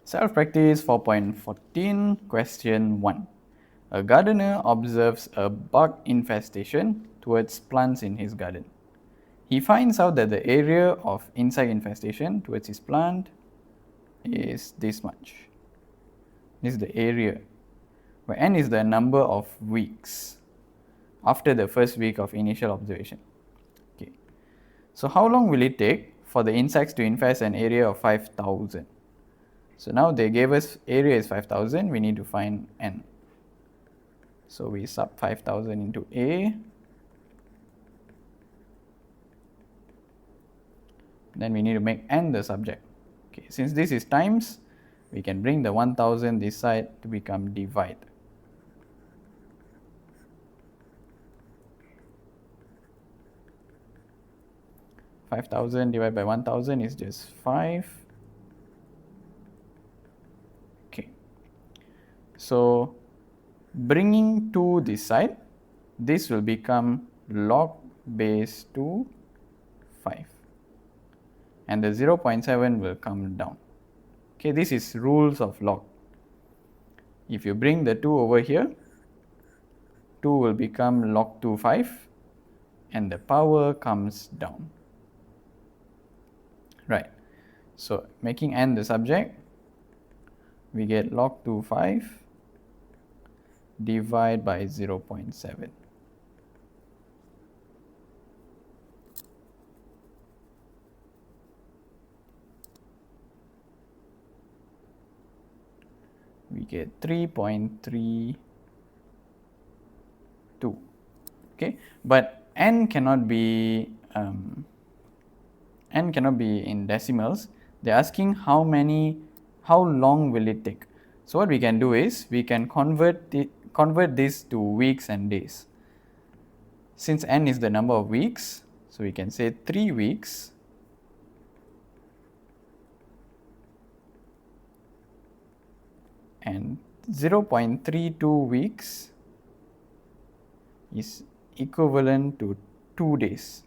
Self-practice 4.14, question 1. A gardener observes a bug infestation towards plants in his garden. He finds out that the area of insect infestation towards his plant is this much. This is the area, where n is the number of weeks after the first week of initial observation. Okay. So how long will it take for the insects to infest an area of 5,000? So now they gave us area is 5,000, we need to find n. So we sub 5,000 into A, then we need to make n the subject. Okay, since this is times, we can bring the 1,000 this side to become divide. (5,000) divided by 1,000 is just 5. Okay, so bringing 2 this side, this will become log base 2 5, and the 0.7 will come down. Okay, this is rules of log. If you bring the 2 over here, 2 will become log 2 5, and the power comes down. Right, so making n the subject, we get log 2 5 divide by 0.7. We get 3.32. Okay, but n cannot be in decimals. They're asking how long will it take. So what we can do is we can convert this to weeks and days. Since n is the number of weeks, so we can say 3 weeks and 0.32 weeks is equivalent to 2 days.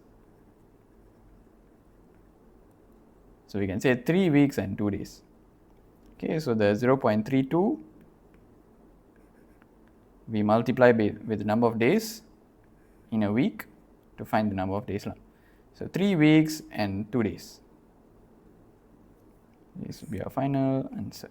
So we can say 3 weeks and 2 days. Okay, so the 0.32 we multiply with the number of days in a week to find the number of days. So 3 weeks and 2 days. This will be our final answer.